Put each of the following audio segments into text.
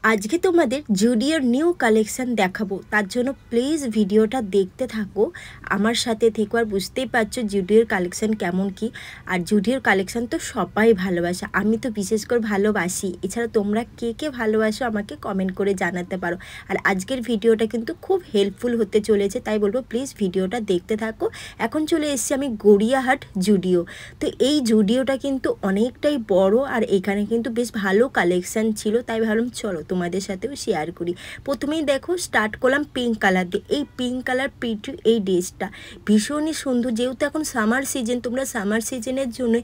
আজকে তোমাদের জুডিওর new collection দেখাবো, তার জন্য প্লিজ ভিডিওটা দেখতে থাকো, আমার সাথে থেকো। আর বুঝতেই পারছো জুডিওর কালেকশন কেমন কি। আর জুডিওর কালেকশন তো সবাই ভালোবাসে, আমি তো বিশেষ করে ভালোবাসি। এছাড়া তোমরা কে কে ভালোবাসো আমাকে কমেন্ট করে জানাতে পারো। আর আজকের ভিডিওটা কিন্তু খুব হেল্পফুল হতে চলেছে, তাই বলবো প্লিজ ভিডিওটা দেখতে থাকো। এখন চলে এসেছি আমি গড়িয়াহাট জুডিও। তো এই জুডিওটা কিন্তু অনেকটাই বড়, আর এখানে কিন্তু বেশ ভালো কালেকশন ছিল, তাই ভাবলাম চলো তোমাদের সাথেও শেয়ার করি। প্রথমেই দেখো স্টার্ট করলাম পিঙ্ক কালার দিয়ে। এই পিঙ্ক কালার প্রিন্ট এই ড্রেসটা ভীষণই সুন্দর। যেহেতু এখন সামার সিজন, তোমরা সামার সিজনের জন্য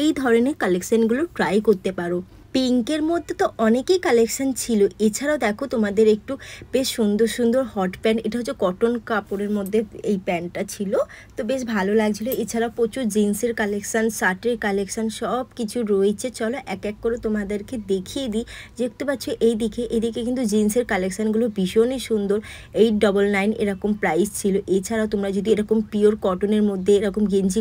এই ধরনের কালেকশানগুলো ট্রাই করতে পারো। পিঙ্কের মধ্যে তো অনেকই কালেকশান ছিল, এছাড়াও দেখো তোমাদের একটু বেশ সুন্দর সুন্দর হট প্যান্ট, এটা হচ্ছে কটন কাপড়ের মধ্যে এই প্যান্টটা ছিল, তো বেশ ভালো লাগছিলো। এছাড়া প্রচুর জিন্সের কালেকশান, শার্টের কালেকশান সব কিছু রয়েছে। চলো এক এক করে তোমাদেরকে দেখিয়ে দিই। দেখতে পাচ্ছ এদিকে কিন্তু জিন্সের কালেকশানগুলো ভীষণই সুন্দর। 899 এরকম প্রাইস ছিল। এছাড়াও তোমরা যদি এরকম পিওর কটনের মধ্যে, এরকম গেঞ্জি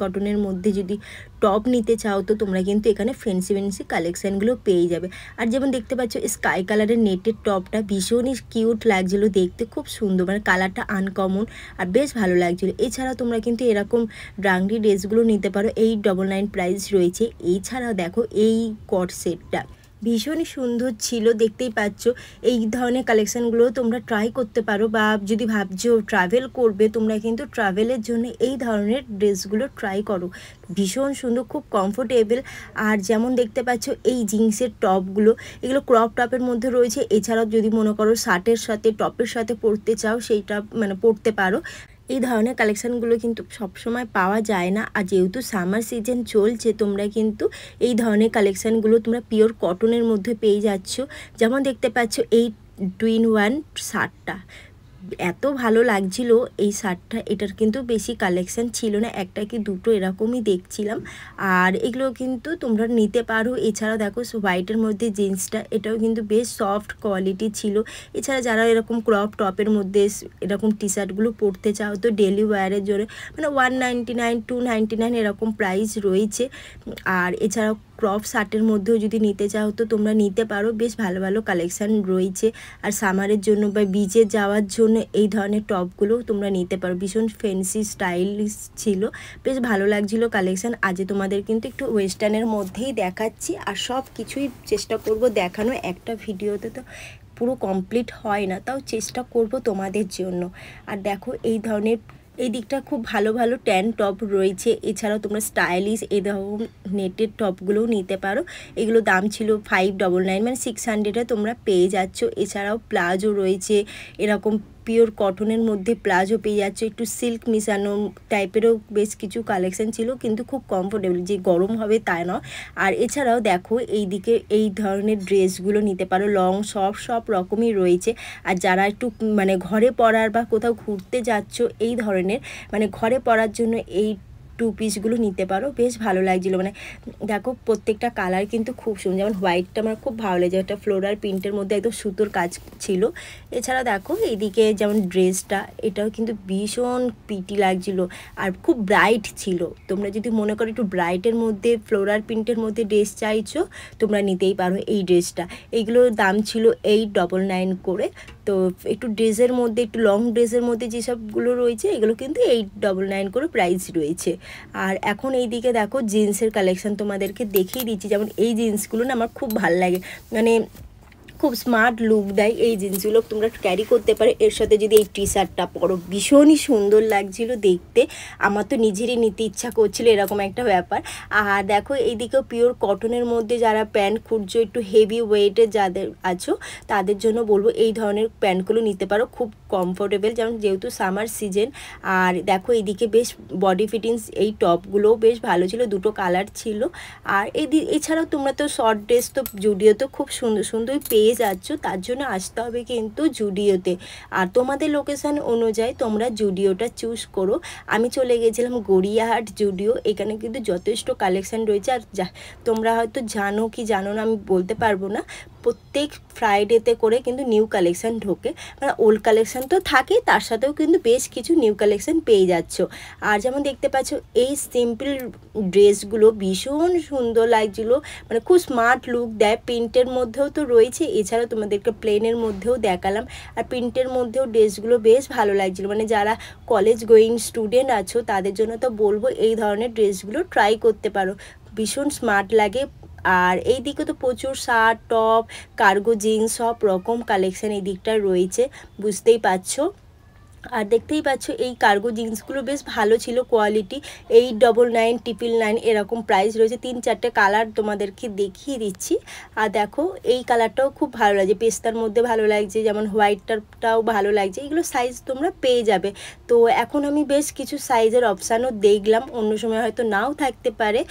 কটনের মধ্যে যদি টপ নিতে চাও, তো তোমরা কিন্তু এখানে ফ্যান্সি কালেকশানগুলো পেয়ে যাবে। আর যেমন দেখতে পাচ্ছ স্কাই কালারের নেটের টপটা ভীষণই কিউট লাগছিলো দেখতে, খুব সুন্দর, মানে কালারটা আনকমন আর বেশ ভালো লাগছিলো। এছাড়াও তোমরা কিন্তু এরকম ডাংরি ড্রেসগুলো নিতে পারো, 899 প্রাইস রয়েছে। এছাড়াও দেখো এই কট সেটটা ভীষণই সুন্দর ছিল, দেখতেই পাচ্ছ। এই ধরনের কালেকশানগুলো তোমরা ট্রাই করতে পারো, বা যদি ভাবছো ট্রাভেল করবে, তোমরা কিন্তু ট্রাভেলের জন্য এই ধরনের ড্রেসগুলো ট্রাই করো। ভীষণ সুন্দর, খুব কমফোর্টেবল। আর যেমন দেখতে পাচ্ছ এই জিন্সের টপগুলো, এগুলো ক্রপ টপের মধ্যে রয়েছে। এছাড়াও যদি মনে করো শার্টের সাথে টপের সাথে পরতে চাও, সেইটা মানে পরতে পারো। এই ধরনের কালেকশানগুলো কিন্তু সবসময় পাওয়া যায় না, আর যেহেতু সামার সিজন চলছে, তোমরা কিন্তু এই ধরনের কালেকশানগুলো তোমরা পিওর কটনের মধ্যে পেয়ে যাচ্ছ। যেমন দেখতে পাচ্ছ এই 2-in-1 শার্টটা এত ভালো লাগছিল এই শার্টটা। এটার কিন্তু বেশি কালেকশান ছিল না, একটা কি দুটো এরকমই দেখছিলাম, আর এগুলো কিন্তু তোমরা নিতে পারো। এছাড়াও দেখো হোয়াইটের মধ্যে জিন্সটা, এটাও কিন্তু বেশ সফট কোয়ালিটি ছিল। এছাড়া যারা এরকম ক্রপ টপের মধ্যে এরকম টি শার্টগুলো পরতে চাও, তো ডেলি ওয়্যারের জন্য মানে 199, 299 এরকম প্রাইস রয়েছে। আর এছাড়াও ক্রপ শার্টের মধ্যেও যদি নিতে চাও, তো তোমরা নিতে পারো, বেশ ভালো ভালো কালেকশান রয়েছে। আর সামারের জন্য বা বিচে যাওয়ার জন্য এই ধরনের টপগুলো তোমরা নিতে পারো, ভীষণ ফ্যান্সি স্টাইলিশ ছিল, বেশ ভালো লাগছিলো কালেকশান। আজ তোমাদের কিন্তু একটু ওয়েস্টার্নের মধ্যেই দেখাচ্ছি, আর সব কিছুই চেষ্টা করব দেখানো। একটা ভিডিওতে তো পুরো কমপ্লিট হয় না, তাও চেষ্টা করব তোমাদের জন্য। আর দেখো এই ধরনের এই দিকটা খুব ভালো ভালো ট্যান টপ রয়েছে। এছাড়াও তোমরা স্টাইলিশ এই ধরো নেটের টপগুলোও নিতে পারো। এগুলো দাম ছিল 599, মানে 600-এ তোমরা পেয়ে যাচ্ছ। এছাড়াও প্লাজো রয়েছে, এরকম পিওর কটনের মধ্যে প্লাজো পেয়ে যাচ্ছ, একটু সিল্ক মিশানো টাইপেরও বেশ কিছু কালেকশান ছিল, কিন্তু খুব কমফোর্টেবল, যে গরম হবে তাই নয়। আর এছাড়াও দেখো এই দিকে এই ধরনের ড্রেসগুলো নিতে পারো, লং সব রকমই রয়েছে। আর যারা একটু মানে ঘরে পরার বা কোথাও ঘুরতে যাচ্ছ, এই ধরনের মানে ঘরে পরার জন্য এই টু পিসগুলো নিতে পারো, বেশ ভালো লাগছিলো। মানে দেখো প্রত্যেকটা কালার কিন্তু খুব সুন্দর। যেমন হোয়াইটটা আমার খুব ভালো লেগেছে, একটা ফ্লোরাল প্রিন্টের মধ্যে একদম সুতোর কাজ ছিল। এছাড়া দেখো এইদিকে যেমন ড্রেসটা, এটাও কিন্তু ভীষণ পিটি লাগছিলো আর খুব ব্রাইট ছিল। তোমরা যদি মনে করো একটু ব্রাইটের মধ্যে ফ্লোরাল প্রিন্টের মধ্যে ড্রেস চাইছো, তোমরা নিতেই পারো এই ড্রেসটা। এইগুলোর দাম ছিল 899 করে। তো একটু ড্রেসের মধ্যে, একটু লং ড্রেসের মধ্যে যেসবগুলো রয়েছে, এগুলো কিন্তু 899 করে প্রাইস রয়েছে। আর এখন এই দিকে দেখো জিন্সের কালেকশান তোমাদেরকে দেখিয়ে দিচ্ছি। যেমন এই জিন্সগুলো না আমার খুব ভালো লাগে, মানে খুব স্মার্ট লুক দেয় এই জিন্সগুলো, তোমরা ক্যারি করতে পারো। এর সাথে যদি এই টি শার্টটা পরো, ভীষণই সুন্দর লাগছিল দেখতে, আমার তো নিজেরই নিতে ইচ্ছা করছিল, এরকম একটা ব্যাপার। আর দেখো এইদিকেও পিওর কটনের মধ্যে যারা প্যান্ট খুঁজছো, একটু হেভি ওয়েটের যাদের আছো, তাদের জন্য বলবো এই ধরনের প্যান্টগুলো নিতে পারো, খুব কমফোর্টেবল, যেমন যেহেতু সামার সিজন। আর দেখো এইদিকে বেশ বডি ফিটিংস এই টপগুলোও বেশ ভালো ছিল, দুটো কালার ছিল। আর এছাড়াও তোমরা তো শর্ট ড্রেস তো জুডিওতে খুব সুন্দর সুন্দর পেয়ে যাচ্ছ, তার জন্য আসতে হবে কিন্তু জুডিওতে। আর তোমাদের লোকেশান অনুযায়ী তোমরা জুডিওটা চুজ করো। আমি চলে গেছিলাম গড়িয়াহাট জুডিও, এখানে কিন্তু যথেষ্ট কালেকশান রয়েছে। আর তোমরা হয়তো জানো কি জানো না আমি বলতে পারবো না, প্রত্যেক ফ্রাইডেতে করে কিন্তু নিউ কালেকশান ঢোকে, মানে ওল্ড কালেকশান তো থাকে, তার সাথেও কিন্তু বেশ কিছু নিউ কালেকশান পেয়ে যাচ্ছ। আর যেমন দেখতে পাচ্ছ এই সিম্পল ড্রেসগুলো ভীষণ সুন্দর লাগছিলো, মানে খুব স্মার্ট লুক দেয়। প্রিন্টের মধ্যেও তো রয়েছে, এছাড়াও তোমাদেরকে প্লেনের মধ্যেও দেখালাম। আর প্রিন্টের মধ্যেও ড্রেসগুলো বেশ ভালো লাগছিলো, মানে যারা কলেজ গোয়িং স্টুডেন্ট আছো তাদের জন্য তো বলবো এই ধরনের ড্রেসগুলো ট্রাই করতে পারো, ভীষণ স্মার্ট লাগে। আর এই দিকে তো প্রচুর শার্ট, টপ, কার্গো জিন্স সব রকম কালেকশান এই দিকটায় রয়েছে, বুঝতেই পারছো। আর দেখতেই পাচ্ছ এই কার্গো জিন্সগুলো বেশ ভালো ছিল কোয়ালিটি, 899, 999 এরকম প্রাইস রয়েছে। 3-4টে কালার তোমাদেরকে দেখিয়ে দিচ্ছি। আর দেখো এই কালারটাও খুব ভালো লাগছে, পেস্তার মধ্যে ভালো লাগছে, যেমন হোয়াইটটাও ভালো লাগছে। এগুলো সাইজ তোমরা পেয়ে যাবে। তো এখন আমি বেশ কিছু সাইজের অপশানও দেখলাম, অন্য সময় হয়তো নাও থাকতে পারে।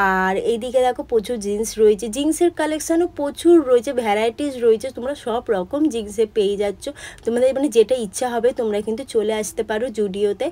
আর এইদিকে দেখো প্রচুর জিন্স রয়েছে, জিন্সের কালেকশানও প্রচুর রয়েছে, ভ্যারাইটিস রয়েছে, তোমরা সব রকম জিন্সে পেয়ে যাচ্ছ। তোমাদের মানে যেটা ইচ্ছা হবে তোমরা কিন্তু চলে আসতে পারো জুডিওতে।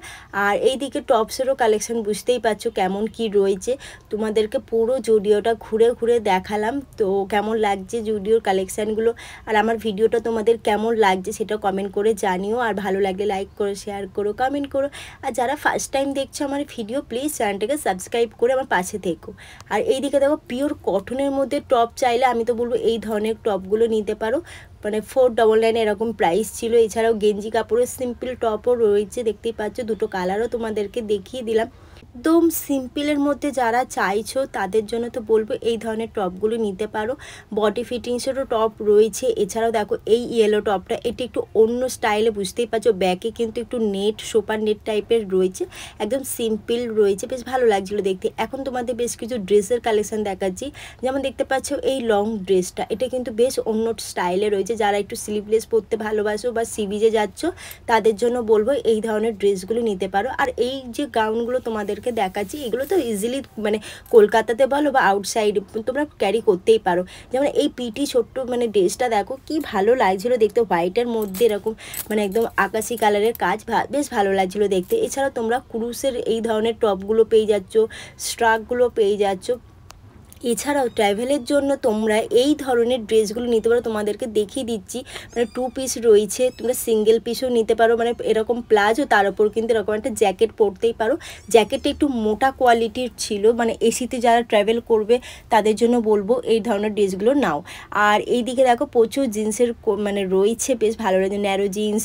আর এইদিকে টপসেরও কালেকশন বুঝতেই পারছো কেমন কি রয়েছে, তোমাদেরকে পুরো জুডিওটা ঘুরে ঘুরে দেখালাম। তো কেমন লাগছে জুডিওর কালেকশানগুলো, আর আমার ভিডিওটা তোমাদের কেমন লাগছে সেটা কমেন্ট করে জানিও। আর ভালো লাগলে লাইক করো, শেয়ার করো, কমেন্ট করো। আর যারা ফার্স্ট টাইম দেখছো আমার ভিডিও, প্লিজ চ্যানেলটাকে সাবস্ক্রাইব করে আমার পাশে থেকো। আর এইদিকে দেখো পিওর কটনের মধ্যে টপ চাইলে আমি তো বলবো এই ধরনের টপগুলো নিতে পারো, মানে 499 এরকম প্রাইস ছিল। এছাড়াও গেঞ্জি কাপড়ের সিম্পল টপও রয়েছে, দেখতেই পাচ্ছ, দুটো কালারও তোমাদেরকে দেখিয়ে দিলাম। একদম সিম্পলের মধ্যে যারা চাইছো তাদের জন্য তো বলবো এই ধরনের টপগুলো নিতে পারো। বডি ফিটিংসেরও টপ রয়েছে। এছাড়াও দেখো এই ইয়েলো টপটা, এটি একটু অন্য স্টাইলে, বুঝতেই পারছো, ব্যাকে কিন্তু একটু নেট, সোপার নেট টাইপের রয়েছে, একদম সিম্পল রয়েছে, বেশ ভালো লাগছিলো দেখতে। এখন তোমাদের বেশ কিছু ড্রেসের কালেকশন দেখাচ্ছি। যেমন দেখতে পাচ্ছ এই লং ড্রেসটা, এটা কিন্তু বেশ অন্য স্টাইলে রয়েছে। যারা একটু স্লিভলেস পরতে ভালোবাসো বা সি বিচে যাচ্ছ তাদের জন্য বলবো এই ধরনের ড্রেসগুলো নিতে পারো। আর এই যে গাউনগুলো তোমাদেরকে দেখাচ্ছি, এগুলো তো ইজিলি মানে কলকাতাতে বলো বা আউটসাইড তোমরা ক্যারি করতেই পারো। যেমন এই পিটি ছোট্ট মানে ড্রেসটা দেখো কি ভালো লাগছিলো দেখতে, হোয়াইটের মধ্যে এরকম মানে একদম আকাশি কালারের কাজ, বেশ ভালো লাগছিলো দেখতে। এছাড়াও তোমরা ক্রুসের এই ধরনের টপগুলো পেয়ে যাচ্ছ, স্ট্রাকগুলো পেয়ে যাচ্ছ। এছাড়াও ট্র্যাভেলের জন্য তোমরা এই ধরনের ড্রেসগুলো নিতে পারো, তোমাদেরকে দেখিয়ে দিচ্ছি। মানে 2 পিস রয়েছে, তোমরা সিঙ্গেল পিসও নিতে পারো, মানে এরকম প্লাজো, তার উপর কিন্তু এরকম একটা জ্যাকেট পরতেই পারো। জ্যাকেটটা একটু মোটা কোয়ালিটির ছিল, মানে এসিতে যারা ট্র্যাভেল করবে তাদের জন্য বলবো এই ধরনের ড্রেসগুলো নাও। আর এই দিকে দেখো প্রচুর জিন্সের মানে রয়েছে, বেশ ভালো লাগে, ন্যারো জিন্স,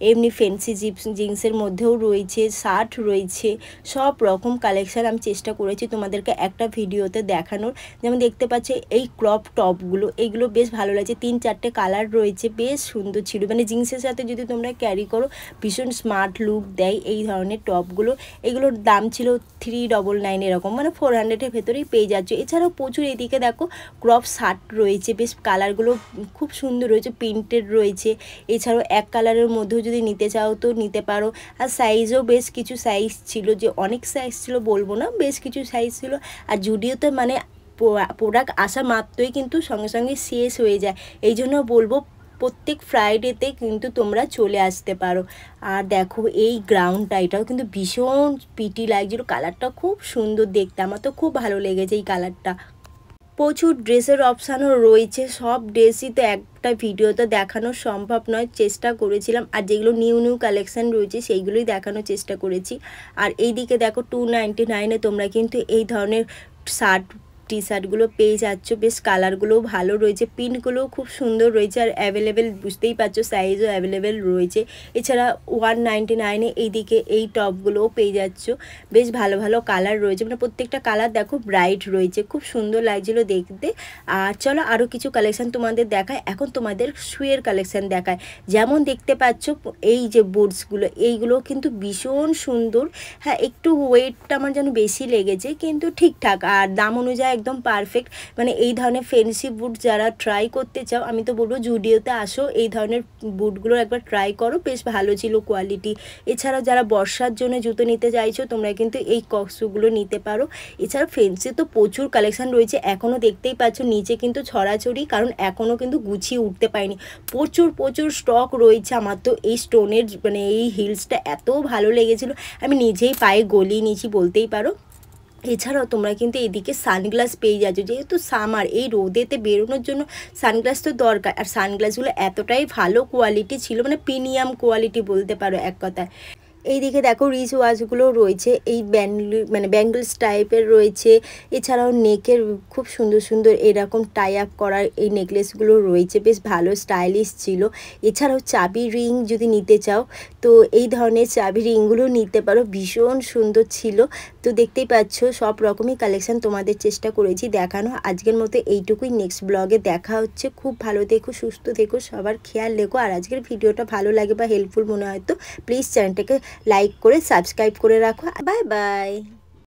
এমনি ফ্যান্সি জিন্সের মধ্যেও রয়েছে, শার্ট রয়েছে, সব রকম কালেকশান আমি চেষ্টা করেছি তোমাদেরকে একটা ভিডিওতে দেখানোর। যেমন দেখতে পাচ্ছি এই ক্রপ টপগুলো, এইগুলো বেশ ভালো লাগছে, 3-4টে কালার রয়েছে, বেশ সুন্দর ছিল। মানে জিন্সের সাথে যদি তোমরা ক্যারি করো ভীষণ স্মার্ট লুক দেয় এই ধরনের টপগুলো। এগুলোর দাম ছিল 399 এরকম, মানে 400-এর ভেতরেই পেয়ে যাচ্ছ। এছাড়াও প্রচুর এদিকে দেখো ক্রপ শার্ট রয়েছে, বেশ কালারগুলো খুব সুন্দর রয়েছে, প্রিন্টেড রয়েছে। এছাড়াও এক কালারের মধ্যেও যদি নিতে চাও তো নিতে পারো। আর সাইজও বেশ কিছু সাইজ ছিল, যে অনেক সাইজ ছিল বলবো না, বেশ কিছু সাইজ ছিল। আর জুডিওতে মানে প্রোডাক্ট আসা মাত্রই কিন্তু সঙ্গে সঙ্গে শেষ হয়ে যায়, এই জন্য বলবো প্রত্যেক ফ্রাইডেতে কিন্তু তোমরা চলে আসতে পারো। আর দেখো এই গ্রাউন্ডটা, এটাও কিন্তু ভীষণ পিটি লাগছিলো, কালারটা খুব সুন্দর দেখতে, আমার তো খুব ভালো লেগেছে এই কালারটা। প্রচুর ড্রেসের অপশানও রয়েছে, সব ড্রেসই তো একটা ভিডিওতে দেখানো সম্ভব নয়, চেষ্টা করেছিলাম। আর যেগুলো নিউ নিউ কালেকশান রয়েছে সেইগুলোই দেখানোর চেষ্টা করেছি। আর এই দিকে দেখো 299-এ তোমরা কিন্তু এই ধরনের শার্ট, টি শার্টগুলো পেয়ে যাচ্ছ, বেশ কালারগুলোও ভালো রয়েছে, প্রিন্টগুলোও খুব সুন্দর রয়েছে। আর অ্যাভেলেবেল, বুঝতেই পারছো, সাইজও অ্যাভেলেবেল রয়েছে। এছাড়া 199-এ এইদিকে এই টপগুলোও পেয়ে যাচ্ছ, বেশ ভালো ভালো কালার রয়েছে, মানে প্রত্যেকটা কালার দেখো ব্রাইট রয়েছে, খুব সুন্দর লাগছিলো দেখতে। আর চলো আরও কিছু কালেকশান তোমাদের দেখায়। এখন তোমাদের শুয়ের কালেকশান দেখায়। যেমন দেখতে পাচ্ছ এই যে বুটসগুলো, এইগুলো কিন্তু ভীষণ সুন্দর। হ্যাঁ, একটু ওয়েটটা আমার যেন বেশি লেগেছে, কিন্তু ঠিকঠাক, আর দাম অনুযায়ী একদম পারফেক্ট। মানে এই ধরনের ফ্যান্সি বুট যারা ট্রাই করতে চাও, আমি তো বলবো জুডিওতে আসো, এই ধরনের বুটগুলো একবার ট্রাই করো, বেশ ভালো ছিল কোয়ালিটি। এছাড়াও যারা বর্ষার জন্য জুতো নিতে চাইছো তোমরা কিন্তু এই কক্সগুলো নিতে পারো। এছাড়া ফ্যান্সি তো প্রচুর কালেকশান রয়েছে, এখনও দেখতেই পাচ্ছ নিচে কিন্তু ছড়াছড়ি, কারণ এখনও কিন্তু গুছিয়ে উঠতে পারিনি, প্রচুর প্রচুর স্টক রয়েছে। আমার তো এই স্টোনের মানে এই হিলসটা এত ভালো লেগেছিলো, আমি নিজেই পায়ে গলিয়ে নিয়েছি বলতেই পারো। এছাড়াও তোমরা কিন্তু এদিকে সানগ্লাস পেয়ে যাচ্ছ, যেহেতু সামার, এই রোদেতে বেরোনোর জন্য সানগ্লাস তো দরকার। আর সানগ্লাসগুলো এতটাই ভালো কোয়ালিটি ছিল, মানে প্রিমিয়াম কোয়ালিটি বলতে পারো এক কথায়। এইদিকে দেখো রিচ ওয়াচগুলো রয়েছে, এই মানে ব্যাঙ্গলস টাইপের রয়েছে। এছাড়াও নেকের খুব সুন্দর সুন্দর এরকম টাই আপ করার এই নেকলেসগুলো রয়েছে, বেশ ভালো স্টাইলিশ ছিল। এছাড়াও চাবি রিং যদি নিতে চাও তো এই ধরনের চাবি রিংগুলো নিতে পারো, ভীষণ সুন্দর ছিল। তো দেখতেই পাচ্ছ সব রকমই কালেকশান তোমাদের চেষ্টা করেছি দেখানো। আজকের মতো এইটুকুই, নেক্সট ব্লগে দেখা হচ্ছে। খুব ভালো থেকো, সুস্থ থেকো, সবার খেয়াল রেখো। আর আজকের ভিডিওটা ভালো লাগে বা হেল্পফুল মনে হয় তো প্লিজ চ্যানেলটাকে লাইক করে সাবস্ক্রাইব করে রাখো। Bye bye.